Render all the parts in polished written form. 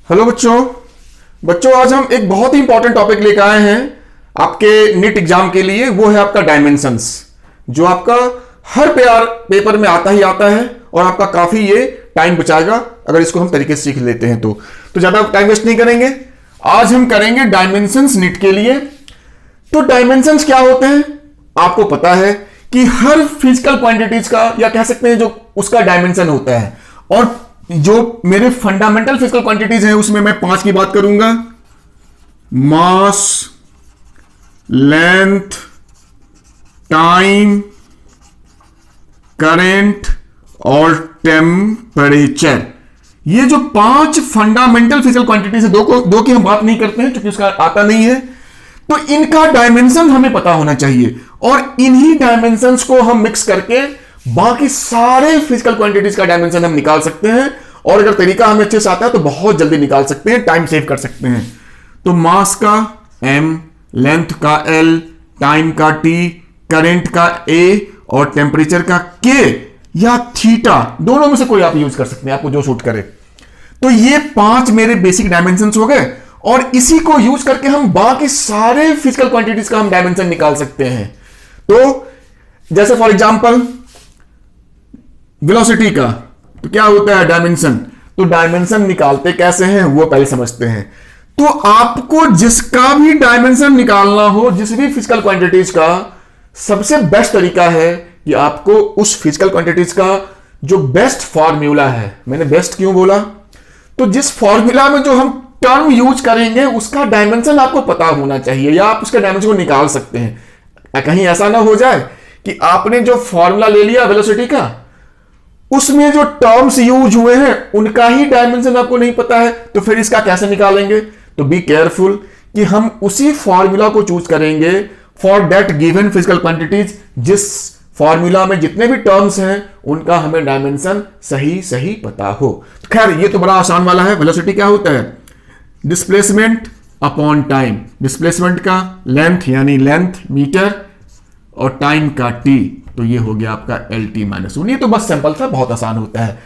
Hello बच्चों। बच्चों आज हम एक बहुत ही इंपॉर्टेंट टॉपिक लेकर आए हैं आपके नीट एग्जाम के लिए। वो है आपका डायमेंशंस, जो आपका हर पेपर में आता ही आता है और आपका काफी ये टाइम बचाएगा अगर इसको हम तरीके से सीख लेते हैं। तो ज्यादा टाइम वेस्ट नहीं करेंगे, आज हम करेंगे डायमेंशंस नीट के लिए। तो डायमेंशंस क्या होते हैं आपको पता है कि हर फिजिकल क्वांटिटीज का या कह सकते हैं जो उसका डायमेंशन होता है। और जो मेरे फंडामेंटल फिजिकल क्वांटिटीज हैं उसमें मैं 5 की बात करूंगा: मास, लेंथ, टाइम, करंट और टेम्परेचर। ये जो 5 फंडामेंटल फिजिकल क्वांटिटीज है, दो की हम बात नहीं करते हैं क्योंकि उसका आता नहीं है। तो इनका डायमेंशन हमें पता होना चाहिए और इन्हीं डायमेंशंस को हम मिक्स करके बाकी सारे फिजिकल क्वांटिटीज का डायमेंशन हम निकाल सकते हैं। और अगर तरीका हमें अच्छे से आता है तो बहुत जल्दी निकाल सकते हैं, टाइम सेव कर सकते हैं। तो मास का m, लेंथ का l, टाइम का t, करंट का a और टेम्परेचर का k या थीटा, दोनों में से कोई आप यूज कर सकते हैं, आपको जो सूट करे। तो ये 5 मेरे बेसिक डायमेंशंस हो गए और इसी को यूज करके हम बाकी सारे फिजिकल क्वांटिटीज का हम डायमेंशन निकाल सकते हैं। तो जैसे फॉर एग्जांपल वेलोसिटी का तो क्या होता है डायमेंशन। तो डायमेंशन निकालते कैसे हैं वो पहले समझते हैं। तो आपको जिसका भी डायमेंशन निकालना हो, जिस भी फिजिकल क्वांटिटीज का, सबसे बेस्ट तरीका है कि आपको उस फिजिकल क्वांटिटीज का जो बेस्ट फॉर्मूला है, मैंने बेस्ट क्यों बोला, तो जिस फॉर्मूला में जो हम टर्म यूज करेंगे उसका डायमेंशन आपको पता होना चाहिए या आप उसके डायमेंशन को निकाल सकते हैं। कहीं ऐसा ना हो जाए कि आपने जो फॉर्मूला ले लिया वेलोसिटी का, उसमें जो टर्म्स यूज हुए हैं उनका ही डायमेंशन आपको नहीं पता है, तो फिर इसका कैसे निकालेंगे। तो बी केयरफुल कि हम उसी फॉर्मूला को चूज करेंगे for that given physical quantities, जिस फॉर्मूला में जितने भी टर्म्स हैं उनका हमें डायमेंशन सही पता हो। तो खैर ये तो बड़ा आसान वाला है। वेलोसिटी क्या होता है, डिस्प्लेसमेंट अपॉन टाइम। डिस्प्लेसमेंट का लेंथ यानी लेंथ मीटर और टाइम का टी, तो ये हो गया आपका LT-1। ये तो बस सिंपल था, बहुत आसान होता है।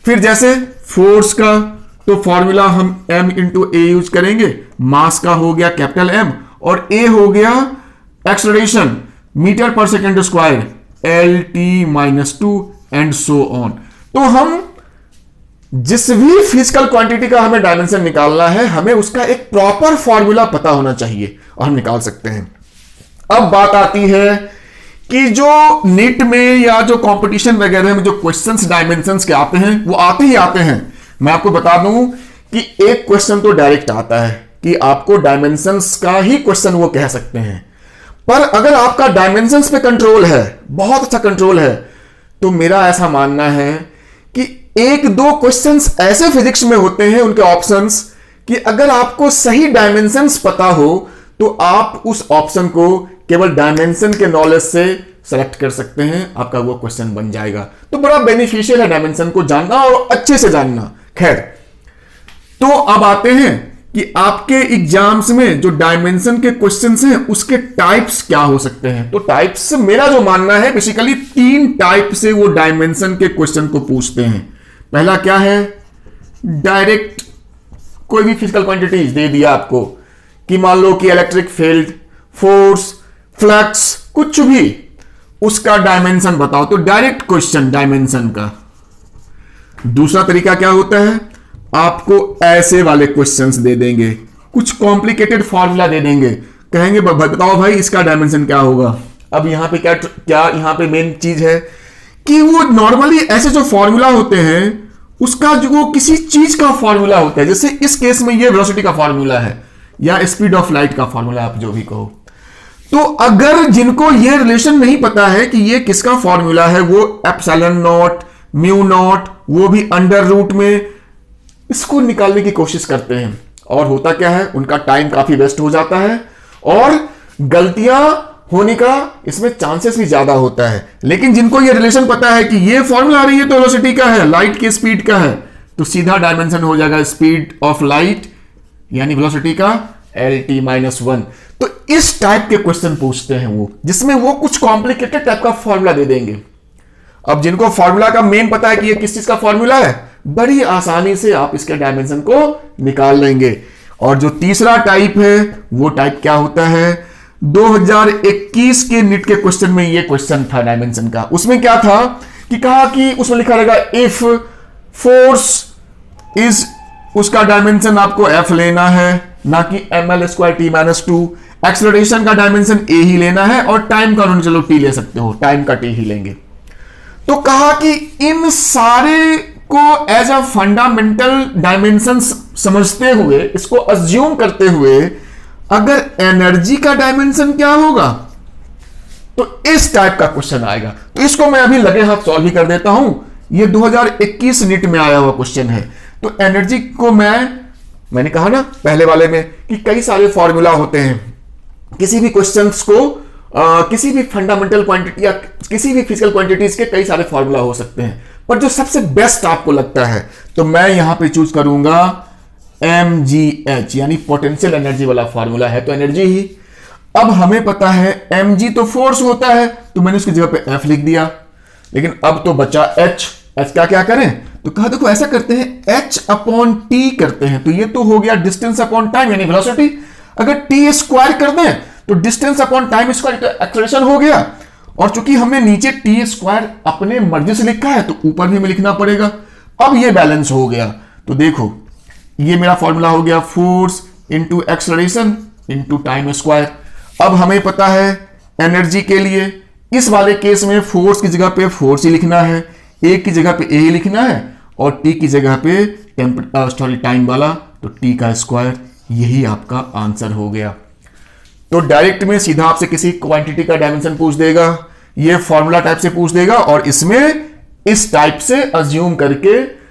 फिर जैसे फोर्स का तो फॉर्मूला हम m इंटू ए यूज करेंगे। मास का हो गया कैपिटल M और a हो गया एक्सेलरेशन मीटर पर second square LT-2 and so on. तो हम जिस भी फिजिकल क्वांटिटी का हमें डायमेंशन निकालना है, हमें उसका एक प्रॉपर फॉर्मूला पता होना चाहिए और हम निकाल सकते हैं। अब बात आती है कि जो नीट में या जो कंपटीशन वगैरह में जो क्वेश्चंस डायमेंशंस के आते हैं वो आते ही आते हैं। मैं आपको बता दूं कि एक क्वेश्चन तो डायरेक्ट आता है कि आपको डायमेंशंस का ही क्वेश्चन वो कह सकते हैं, पर अगर आपका डायमेंशंस पे कंट्रोल है, बहुत अच्छा कंट्रोल है, तो मेरा ऐसा मानना है कि 1-2 क्वेश्चंस ऐसे फिजिक्स में होते हैं उनके ऑप्शंस कि अगर आपको सही डायमेंशंस पता हो तो आप उस ऑप्शन को केवल डायमेंशन के नॉलेज से सेलेक्ट कर सकते हैं, आपका वो क्वेश्चन बन जाएगा। तो बड़ा बेनिफिशियल है डायमेंशन को जानना और अच्छे से जानना। खैर, तो अब आते हैं कि आपके एग्जाम्स में जो डायमेंशन के क्वेश्चंस हैं उसके टाइप्स क्या हो सकते हैं। तो टाइप्स, मेरा जो मानना है बेसिकली 3 टाइप से वो डायमेंशन के क्वेश्चन को पूछते हैं। पहला क्या है, डायरेक्ट कोई भी फिजिकल क्वांटिटीज दे दिया आपको कि मान लो कि इलेक्ट्रिक फील्ड, फोर्स, फ्लक्स, कुछ भी, उसका डायमेंशन बताओ, तो डायरेक्ट क्वेश्चन डायमेंशन का। दूसरा तरीका क्या होता है, आपको ऐसे वाले क्वेश्चंस दे देंगे, कुछ कॉम्प्लिकेटेड फॉर्मूला दे देंगे, कहेंगे बताओ भाई इसका डायमेंशन क्या होगा। अब यहां पे क्या यहां पे मेन चीज है कि वो नॉर्मली ऐसे जो फॉर्मूला होते हैं उसका जो वो किसी चीज का फॉर्मूला होता है। जैसे इस केस में ये वेलोसिटी का फॉर्मूला है या स्पीड ऑफ लाइट का फॉर्मूला, आप जो भी कहो। तो अगर जिनको ये रिलेशन नहीं पता है कि ये किसका फॉर्मूला है, वो एप्सिलॉन नॉट, म्यू नॉट, वो भी अंडर रूट में, इसको निकालने की कोशिश करते हैं और होता क्या है, उनका टाइम काफी वेस्ट हो जाता है और गलतियां होने का इसमें चांसेस भी ज्यादा होता है। लेकिन जिनको ये रिलेशन पता है कि ये फॉर्मूला आ रही है तो वेलोसिटी का है, लाइट की स्पीड का है, तो सीधा डायमेंशन हो जाएगा स्पीड ऑफ लाइट यानी वेलोसिटी का LT-1। तो इस टाइप के क्वेश्चन पूछते हैं वो, जिसमें वो कुछ कॉम्प्लिकेटेड टाइप का फॉर्मूला दे देंगे। अब जिनको फॉर्मूला का मेन पता है कि ये किस चीज का फॉर्मूला है, बड़ी आसानी से आप इसके डायमेंशन को निकाल लेंगे। और जो तीसरा टाइप है वो टाइप क्या होता है, 2021 के नीट के क्वेश्चन में ये क्वेश्चन था डायमेंशन का। उसमें क्या था कि कहा कि उसमें लिखा रहेगा इफ फोर्स इज, उसका डायमेंशन आपको एफ लेना है, ना कि ml²t-2। एक्सेलरेशन का डायमेंशन ए ही लेना है और टाइम का उन्होंने चलो टी ले सकते हो, टाइम का टी ही लेंगे। तो कहा कि इन सारे को एज अ फंडामेंटल डायमेंशन समझते हुए, इसको अज्यूम करते हुए, अगर एनर्जी का डायमेंशन क्या होगा, तो इस टाइप का क्वेश्चन आएगा। तो इसको मैं अभी लगे हाथ सॉल्व ही कर देता हूं। ये 2021 नीट में आया हुआ क्वेश्चन है। तो एनर्जी को मैंने कहा ना पहले वाले में कि कई सारे फॉर्मूला होते हैं किसी भी क्वेश्चंस को, किसी भी फंडामेंटल क्वांटिटी या किसी भी फिजिकल क्वांटिटीज के कई सारे फॉर्मूला हो सकते हैं, पर जो सबसे बेस्ट आपको लगता है तो मैं यहां पे चूज करूंगा mgh, यानी पोटेंशियल एनर्जी वाला फॉर्मूला है तो एनर्जी ही। अब हमें पता है mg तो फोर्स होता है, तो मैंने उसकी जगह पे f लिख दिया। लेकिन अब तो बचा h का क्या करें, तो कहा देखो ऐसा करते हैं h/t करते हैं, तो ये तो हो गया डिस्टेंस अपॉन टाइम यानी वेलोसिटी। अगर t स्क्वायर कर दें तो डिस्टेंस अपॉन टाइम स्क्वायर, तो एक्सेलरेशन हो गया। और चूंकि हमने नीचे t स्क्वायर अपने मर्जी से लिखा है तो ऊपर भी हमें लिखना पड़ेगा। अब ये बैलेंस हो गया, तो देखो ये मेरा फॉर्मूला हो गया force into acceleration into time square. अब हमें पता है एनर्जी के लिए इस वाले केस में फोर्स की जगह पे फोर्स ही लिखना है, ए की जगह पे ए ही लिखना है और टी की जगह पे टाइम वाला तो टी का स्क्वायर। यही आपका आंसर हो गया। तो डायरेक्ट में सीधा आपसे किसी क्वांटिटी का डायमेंशन पूछ देगा, ये फॉर्मूला टाइप से पूछ देगा और इसमें इस टाइप से अज्यूम करके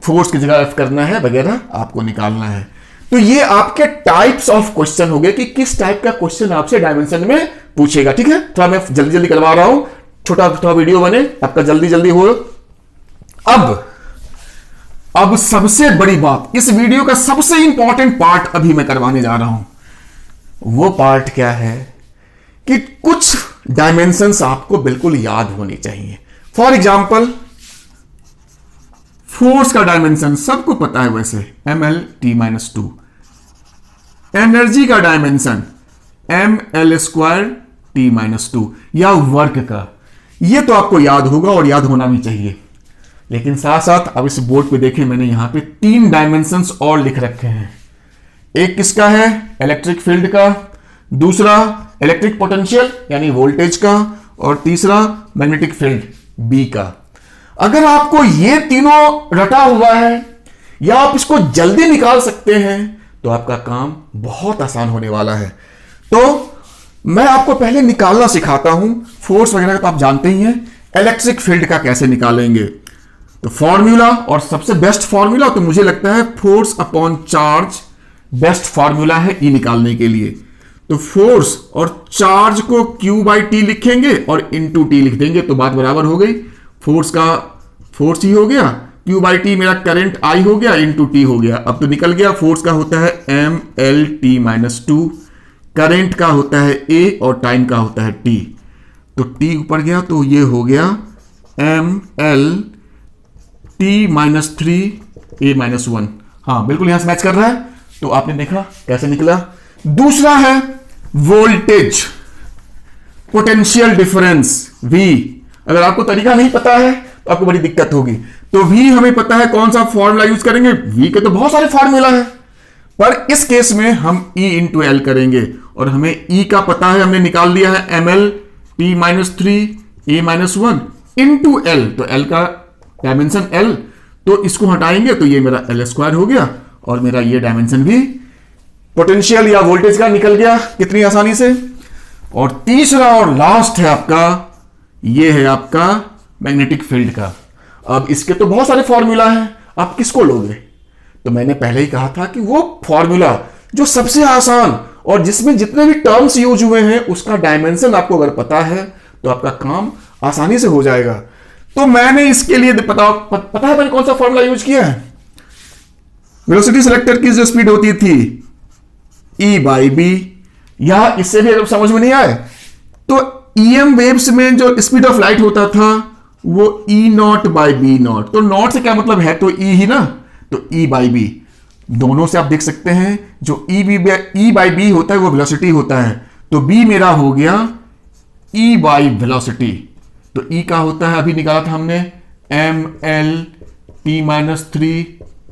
फोर्स की जगह एफ करना है वगैरह आपको निकालना है। तो ये आपके टाइप्स ऑफ क्वेश्चन हो गए कि किस टाइप का क्वेश्चन आपसे डायमेंशन में पूछेगा। ठीक है, थोड़ा मैं जल्दी जल्दी करवा रहा हूं, छोटा छोटा वीडियो बने आपका जल्दी जल्दी हो। अब सबसे बड़ी बात, इस वीडियो का सबसे इंपॉर्टेंट पार्ट अभी मैं करवाने जा रहा हूं। वो पार्ट क्या है कि कुछ डायमेंशंस आपको बिल्कुल याद होनी चाहिए। फॉर एग्जाम्पल फोर्स का डायमेंशन सबको पता है वैसे ml²t-2। एनर्जी का डायमेंशन ml²t-2 या वर्क का, ये तो आपको याद होगा और याद होना भी चाहिए। लेकिन साथ साथ अब इस बोर्ड पे देखें, मैंने यहां पे 3 डायमेंशंस और लिख रखे हैं। एक किसका है, इलेक्ट्रिक फील्ड का, दूसरा इलेक्ट्रिक पोटेंशियल यानी वोल्टेज का, और तीसरा मैग्नेटिक फील्ड बी का। अगर आपको ये तीनों रटा हुआ है या आप इसको जल्दी निकाल सकते हैं तो आपका काम बहुत आसान होने वाला है। तो मैं आपको पहले निकालना सिखाता हूं। फोर्स वगैरह तो आप जानते ही हैं, इलेक्ट्रिक फील्ड का कैसे निकालेंगे। तो फॉर्मूला, और सबसे बेस्ट फॉर्मूला तो मुझे लगता है force upon charge best formula है ई निकालने के लिए। तो फोर्स और चार्ज को Q/T लिखेंगे और इंटू टी लिख देंगे तो बात बराबर हो गई। फोर्स का फोर्स ही हो गया, Q/T मेरा करंट I हो गया, इंटू टी हो गया। अब तो निकल गया, फोर्स का होता है mL/t-2, करंट का होता है A और टाइम का होता है T। तो T ऊपर गया तो ये हो गया mL/t-3A-1। हाँ बिल्कुल यहां से मैच कर रहा है। तो आपने देखा कैसे निकला। दूसरा है वोल्टेज पोटेंशियल डिफरेंस V। अगर आपको तरीका नहीं पता है तो आपको बड़ी दिक्कत होगी। तो V हमें पता है, कौन सा फॉर्मूला यूज करेंगे, V के तो बहुत सारे फॉर्मूला है, पर इस केस में हम E इंटू एल करेंगे और हमें E का पता है, हमने निकाल दिया है mL/t-3A-1 इंटू एल। तो L का डायमेंशन L, तो इसको हटाएंगे तो ये मेरा L² हो गया और मेरा ये डायमेंशन भी पोटेंशियल या वोल्टेज का निकल गया कितनी आसानी से। और तीसरा और लास्ट है आपका, ये है आपका मैग्नेटिक फील्ड का। अब इसके तो बहुत सारे फॉर्मूला हैं, आप किसको लोगे। तो मैंने पहले ही कहा था कि वो फॉर्मूला जो सबसे आसान और जिसमें जितने भी टर्म्स यूज हुए हैं उसका डायमेंशन आपको अगर पता है तो आपका काम आसानी से हो जाएगा। तो मैंने इसके लिए पता है मैंने कौन सा फॉर्मूला यूज किया है। वेलोसिटी सेलेक्टर की जो स्पीड होती थी E/B, या इससे भी अगर समझ में नहीं आए तो EM वेव्स में जो स्पीड ऑफ लाइट होता था वो ई नॉट बाई बी नॉट। तो नॉट से क्या मतलब है, तो ई ही ना, तो ई बाई बी। दोनों से आप देख सकते हैं जो ई बाई बी होता है वो वेलोसिटी होता है, तो बी मेरा हो गया ई बाई वेलोसिटी। तो ई का होता है, अभी निकाला था हमने, एम एल टी माइनस 3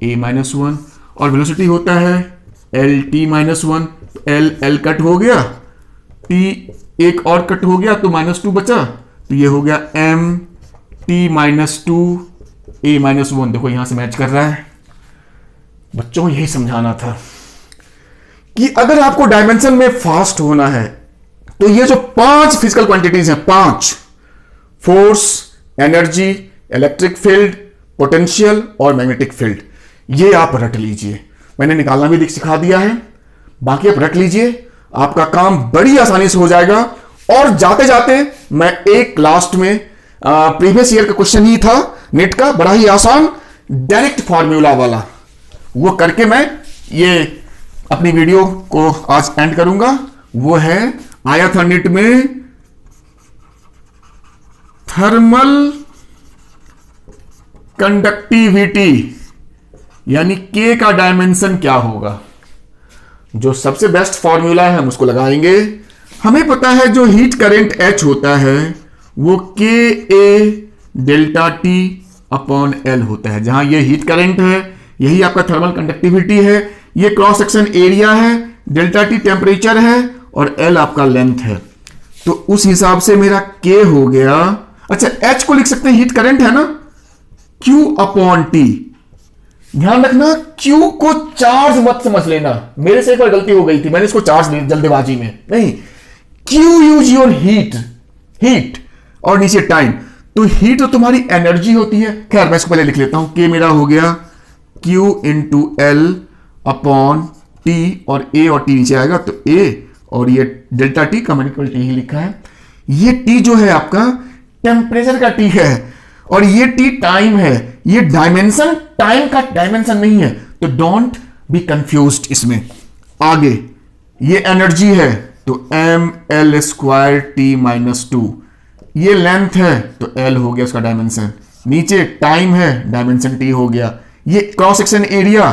ए माइनस 1, और वेलोसिटी होता है L T minus 1। L L cut हो गया, टी एक और कट हो गया तो -2 बचा, तो ये हो गया एम टी माइनस 2 ए माइनस 1। देखो यहां से मैच कर रहा है। बच्चों यही समझाना था कि अगर आपको डायमेंशन में फास्ट होना है तो ये जो 5 फिजिकल क्वांटिटीज हैं, 5, force, energy, electric field, potential और मैग्नेटिक फील्ड, ये आप रट लीजिए। मैंने निकालना भी सिखा दिया है, बाकी आप रट लीजिए, आपका काम बड़ी आसानी से हो जाएगा। और जाते जाते मैं एक लास्ट में प्रीवियस ईयर का क्वेश्चन ही था नेट का, बड़ा ही आसान डायरेक्ट फॉर्मूला वाला, वो करके मैं ये अपनी वीडियो को आज एंड करूंगा। वो है, आया था नेट में, थर्मल कंडक्टिविटी यानी के का डायमेंशन क्या होगा। जो सबसे बेस्ट फॉर्मूला है हम उसको लगाएंगे। हमें पता है जो हीट करंट H होता है वो के ए डेल्टा टी अपॉन एल होता है। जहां ये हीट करंट है, यही आपका थर्मल कंडक्टिविटी है, ये क्रॉस सेक्शन एरिया है, डेल्टा टी टेम्परेचर है और एल आपका लेंथ है। तो उस हिसाब से मेरा के हो गया, अच्छा H को लिख सकते हैं, हीट करंट है ना, Q अपॉन टी। ध्यान रखना Q को चार्ज मत समझ लेना, मेरे से एक बार गलती हो गई थी, मैंने इसको चार्ज जल्दबाजी में नहीं। Q यूज योर हीट और नीचे टाइम। तो हीट तो तुम्हारी एनर्जी होती है। खैर मैं इसको पहले लिख लेता हूं, K मेरा हो गया Q into L upon T, और A और T नीचे आएगा तो A, और ये डेल्टा टी का मैंने केवल T ही लिखा है। ये T जो है आपका टेम्परेचर का T है और ये T टाइम है। ये डायमेंशन टाइम का डायमेंशन नहीं है, तो डोंट बी कंफ्यूज्ड इसमें। आगे ये एनर्जी है तो M L square T minus 2, ये लेंथ है तो एल हो गया उसका डायमेंशन, नीचे टाइम है डायमेंशन टी हो गया, ये cross section area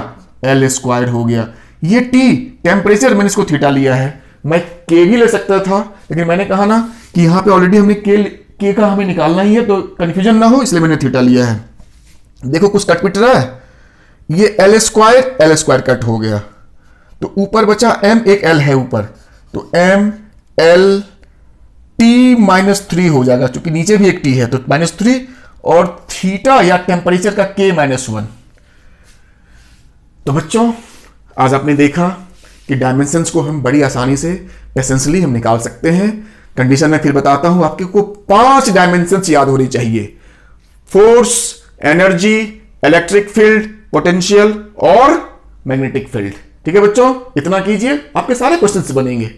L square हो गया, ये टी टेम्परेचर मैंने इसको थीटा लिया है। मैं के भी ले सकता था लेकिन मैंने कहा ना कि यहां पे ऑलरेडी हमने के का हमें निकालना ही है तो कंफ्यूजन ना हो, इसलिए मैंने थीटा लिया है। देखो कुछ कट पिट रहा है, ये एल स्क्वायर कट हो गया तो ऊपर बचा एम, एक एल है ऊपर, तो एम एल टी माइनस 3 हो जाएगा, क्योंकि नीचे भी एक टी है तो -3, और थीटा या टेम्परेचर का के -1। तो बच्चों आज आपने देखा कि डायमेंशंस को हम बड़ी आसानी से एसेंशियली हम निकाल सकते हैं। कंडीशन में फिर बताता हूं, आपके को 5 डायमेंशंस याद होनी चाहिए, force, energy, electric field, potential और मैग्नेटिक फील्ड। ठीक है बच्चों, इतना कीजिए, आपके सारे क्वेश्चंस बनेंगे।